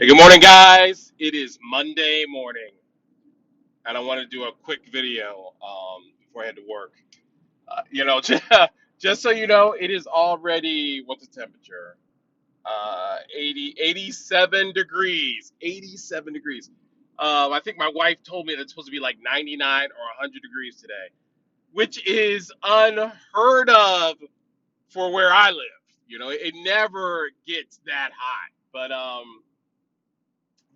Hey, good morning, guys. It is Monday morning, and I want to do a quick video before I head to work. Just so you know, it is already, what's the temperature? 87 degrees. 87 degrees. I think my wife told me that it's supposed to be like 99 or 100 degrees today, which is unheard of for where I live. It never gets that hot. But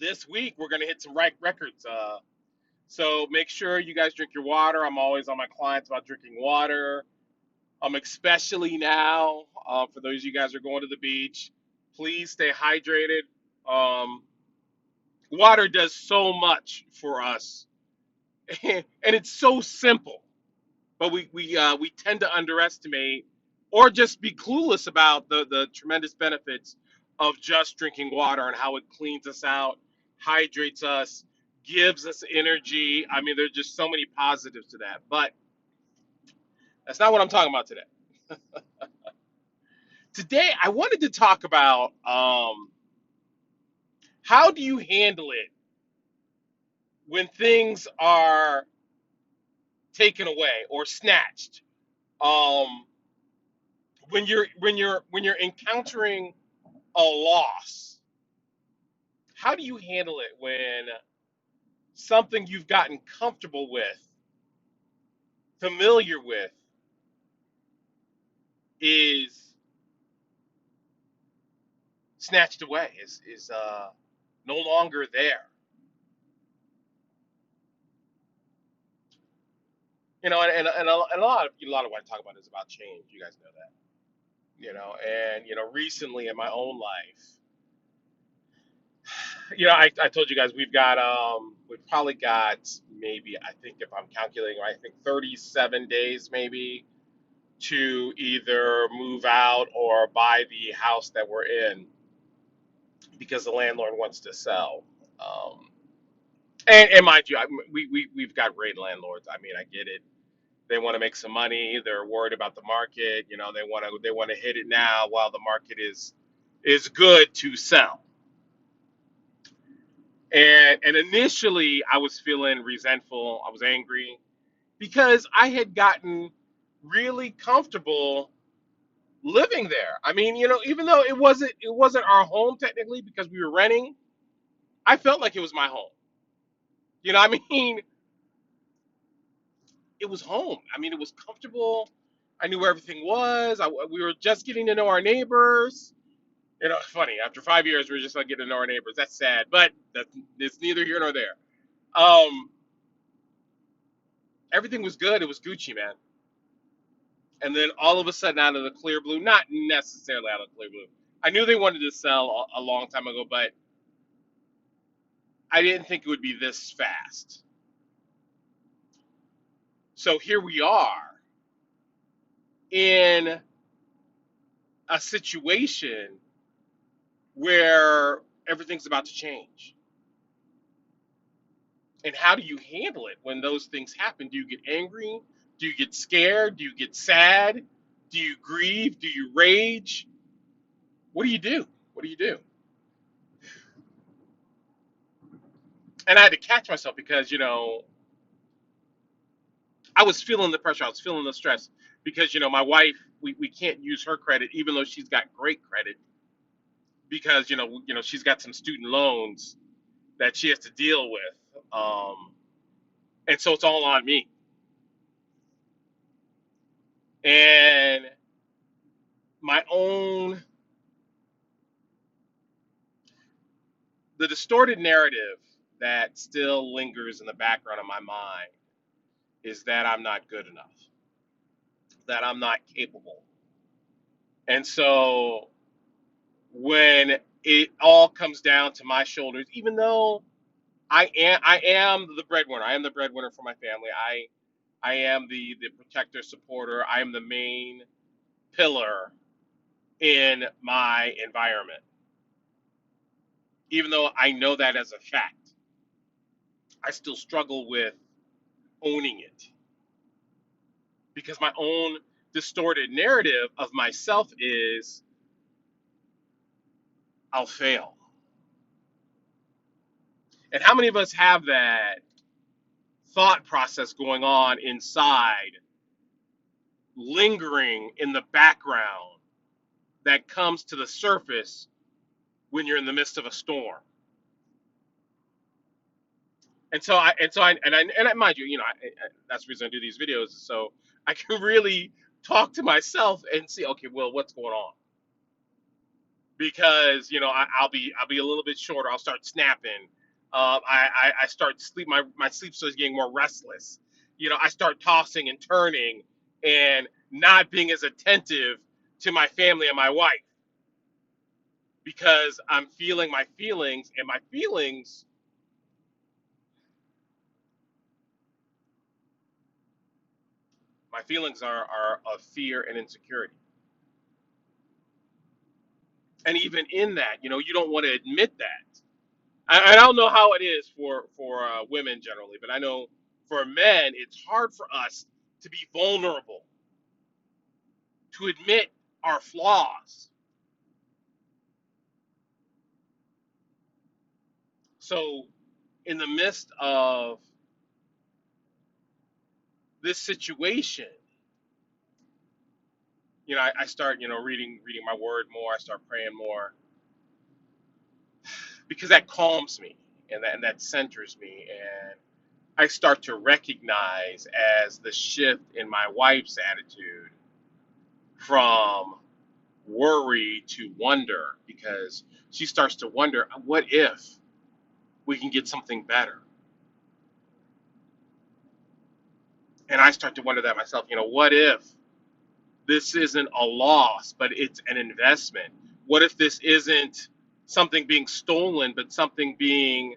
this week we're gonna hit some records. So make sure you guys drink your water. I'm always on my clients about drinking water. Especially now, for those of you guys who are going to the beach, please stay hydrated. Um, Water does so much for us, and it's so simple, but we tend to underestimate or just be clueless about the tremendous benefits of just drinking water and how it cleans us out, hydrates us, gives us energy. I mean, there's just so many positives to that. But that's not what I'm talking about today. Today, I wanted to talk about how do you handle it when things are taken away or snatched. Um, when you're encountering a loss, how do you handle it when something you've gotten comfortable with, familiar with, is snatched away, is no longer there? And a lot of what I talk about is about change. You guys know that. Recently in my own life, I told you guys we've probably got, maybe, I think, if I'm calculating right, I think 37 days maybe to either move out or buy the house that we're in because the landlord wants to sell. Um, and mind you, we've got great landlords. I mean, I get it. They want to make some money. They're worried about the market. They want to hit it now while the market is good to sell. And initially, I was feeling resentful. I was angry because I had gotten really comfortable living there. I mean, even though it wasn't our home technically because we were renting, I felt like it was my home. I mean, it was home. I mean, it was comfortable. I knew where everything was. We were just getting to know our neighbors. Funny. After 5 years, we were just like getting to know our neighbors. That's sad, but it's neither here nor there. Um, Everything was good. It was Gucci, man. And then all of a sudden, out of the clear blue, not necessarily out of the clear blue, I knew they wanted to sell a long time ago, but I didn't think it would be this fast. So here we are in a situation where everything's about to change. And how do you handle it when those things happen? Do you get angry? Do you get scared? Do you get sad? Do you grieve? Do you rage? What do you do? What do you do? And I had to catch myself because, I was feeling the pressure. I was feeling the stress because, my wife, we can't use her credit, even though she's got great credit, because, she's got some student loans that she has to deal with. And so it's all on me. And my own, the distorted narrative that still lingers in the background of my mind is that I'm not good enough, that I'm not capable. And so when it all comes down to my shoulders, even though I am the breadwinner, I am the breadwinner for my family. I am the protector, supporter. I am the main pillar in my environment. Even though I know that as a fact, I still struggle with owning it because my own distorted narrative of myself is I'll fail. And how many of us have that thought process going on inside, lingering in the background, that comes to the surface when you're in the midst of a storm? And mind you, that's the reason I do these videos, so I can really talk to myself and see, okay, well, what's going on? Because I'll be a little bit shorter. I'll start snapping. I start sleep. My sleep starts getting more restless. I start tossing and turning and not being as attentive to my family and my wife because I'm feeling my feelings, and my feelings are of fear and insecurity. And even in that, you don't want to admit that. I don't know how it is for women generally, but I know for men, it's hard for us to be vulnerable, to admit our flaws. So, in the midst of this situation, I start, reading my word more. I start praying more because that calms me, and that centers me, and I start to recognize as the shift in my wife's attitude from worry to wonder, because she starts to wonder, what if we can get something better? And I start to wonder that myself, what if this isn't a loss, but it's an investment? What if this isn't something being stolen, but something being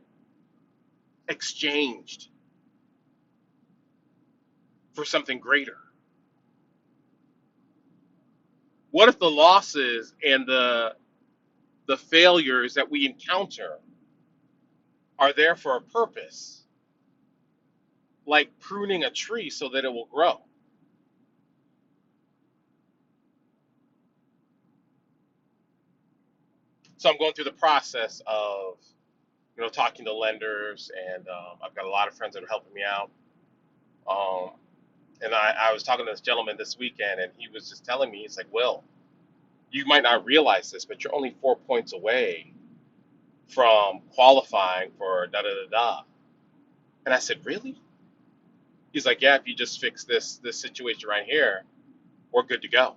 exchanged for something greater? What if the losses and the failures that we encounter are there for a purpose, like pruning a tree so that it will grow? So I'm going through the process of talking to lenders, and I've got a lot of friends that are helping me out. Um, and I was talking to this gentleman this weekend, and he was just telling me, he's like, Will, you might not realize this, but you're only 4 points away from qualifying for da da da da. And I said, really? He's like, yeah, if you just fix this situation right here, we're good to go.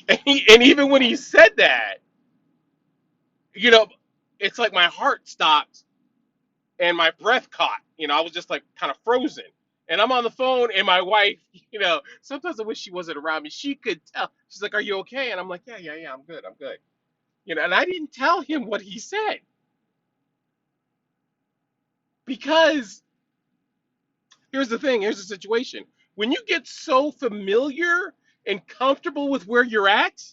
And even when he said that, you know, it's like my heart stopped and my breath caught. I was just like kind of frozen. And I'm on the phone, and my wife, sometimes I wish she wasn't around me. She could tell. She's like, "Are you okay?" And I'm like, "Yeah, yeah, yeah, I'm good, I'm good." And I didn't tell him what he said because here's the situation. When you get so familiar and comfortable with where you're at,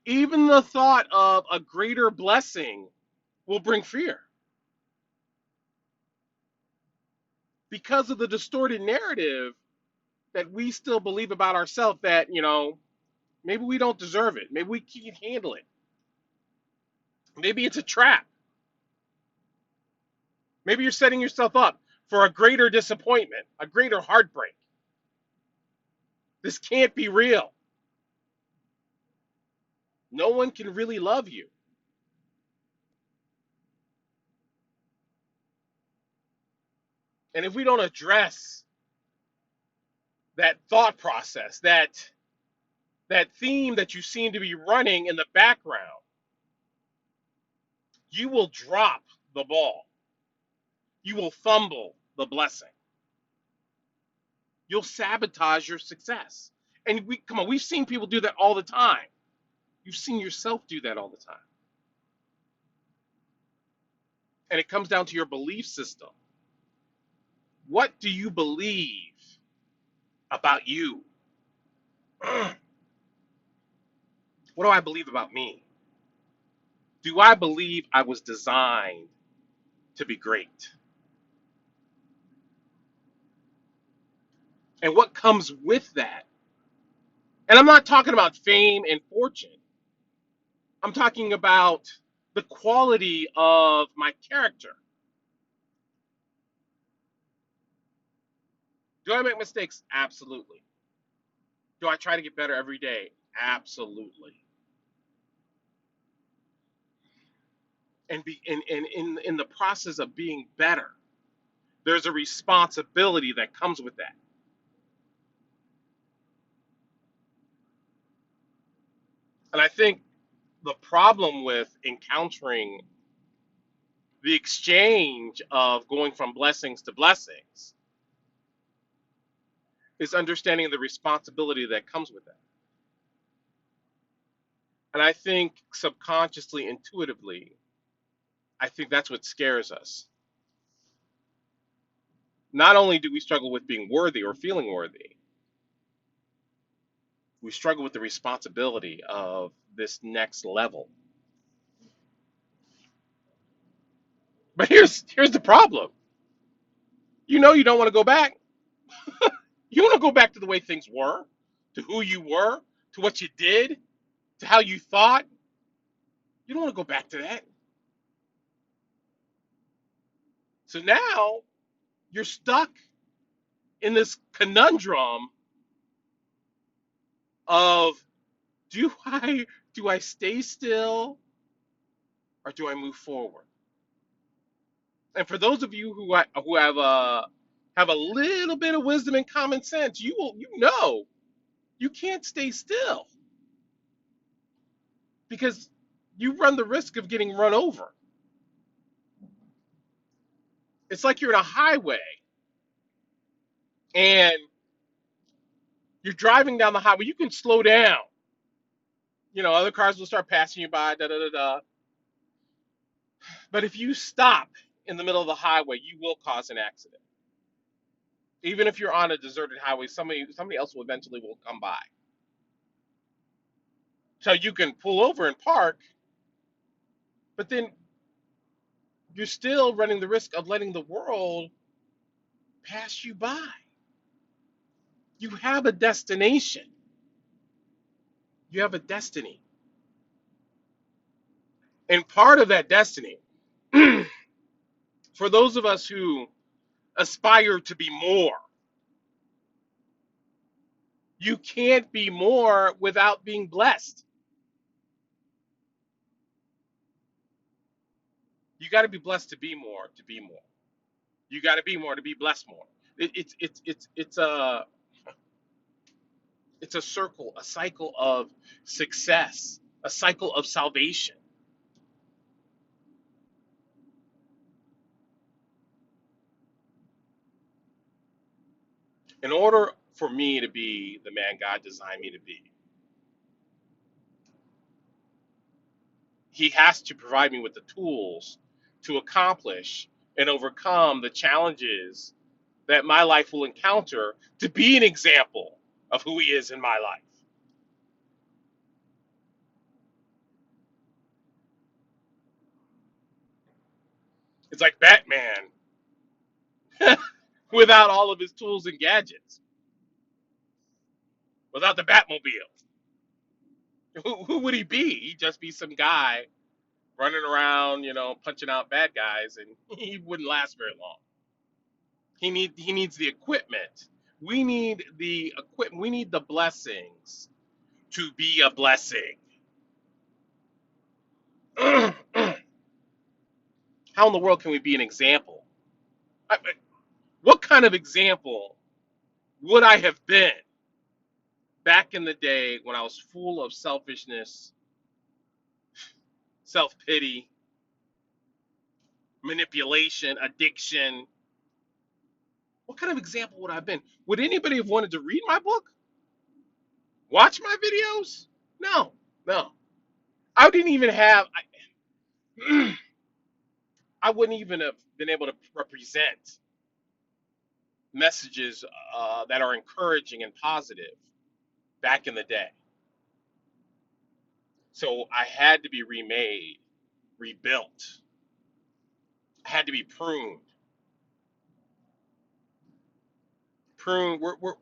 even the thought of a greater blessing will bring fear because of the distorted narrative that we still believe about ourselves, that, maybe we don't deserve it. Maybe we can't handle it. Maybe it's a trap. Maybe you're setting yourself up for a greater disappointment, a greater heartbreak. This can't be real. No one can really love you. And if we don't address that thought process, that theme that you seem to be running in the background, you will drop the ball. You will fumble the blessing. You'll sabotage your success. And come on, we've seen people do that all the time. You've seen yourself do that all the time. And it comes down to your belief system. What do you believe about you? What do I believe about me? Do I believe I was designed to be great? And what comes with that? And I'm not talking about fame and fortune. I'm talking about the quality of my character. Do I make mistakes? Absolutely. Do I try to get better every day? Absolutely. And be and in the process of being better, there's a responsibility that comes with that. And I think the problem with encountering the exchange of going from blessings to blessings is understanding the responsibility that comes with that. And I think subconsciously, intuitively, I think that's what scares us. Not only do we struggle with being worthy or feeling worthy, we struggle with the responsibility of this next level. But here's the problem. You know you don't want to go back. You want to go back to the way things were, to who you were, to what you did, to how you thought. You don't want to go back to that. So now you're stuck in this conundrum of do I stay still or do I move forward? And for those of you who have a little bit of wisdom and common sense, you know you can't stay still because you run the risk of getting run over. It's like you're in a highway and you're driving down the highway. You can slow down. You know, other cars will start passing you by, da da da da. But if you stop in the middle of the highway, you will cause an accident. Even if you're on a deserted highway, somebody else will eventually will come by. So you can pull over and park, but then you're still running the risk of letting the world pass you by. You have a destination. You have a destiny. And part of that destiny, for those of us who aspire to be more, you can't be more without being blessed. You got to be blessed to be more, to be more. You got to be more to be blessed more. It's a circle, a cycle of success, a cycle of salvation. In order for me to be the man God designed me to be, He has to provide me with the tools to accomplish and overcome the challenges that my life will encounter to be an example of who He is in my life. It's like Batman without all of his tools and gadgets, without the Batmobile. Who would he be? He'd just be some guy running around, punching out bad guys, and he wouldn't last very long. He needs the equipment. We need the equipment. We need the blessings to be a blessing. How in the world can we be an example? What kind of example would I have been back in the day when I was full of selfishness, self pity, manipulation, addiction? What kind of example would I have been? Would anybody have wanted to read my book? Watch my videos? No, no. I didn't even have, I wouldn't even have been able to represent messages that are encouraging and positive back in the day. So I had to be remade, rebuilt. I had to be pruned.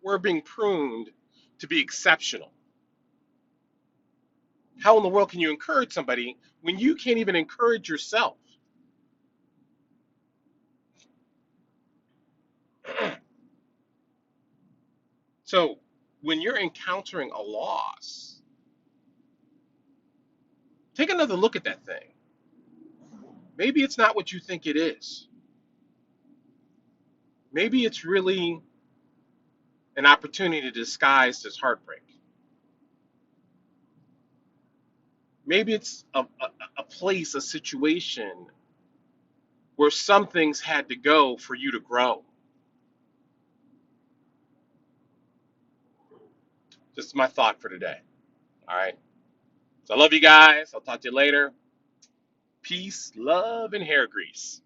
We're being pruned to be exceptional. How in the world can you encourage somebody when you can't even encourage yourself? So when you're encountering a loss, take another look at that thing. Maybe it's not what you think it is. Maybe it's really an opportunity disguised as heartbreak. Maybe it's a place, a situation where some things had to go for you to grow. Just my thought for today. All right. So I love you guys. I'll talk to you later. Peace, love, and hair grease.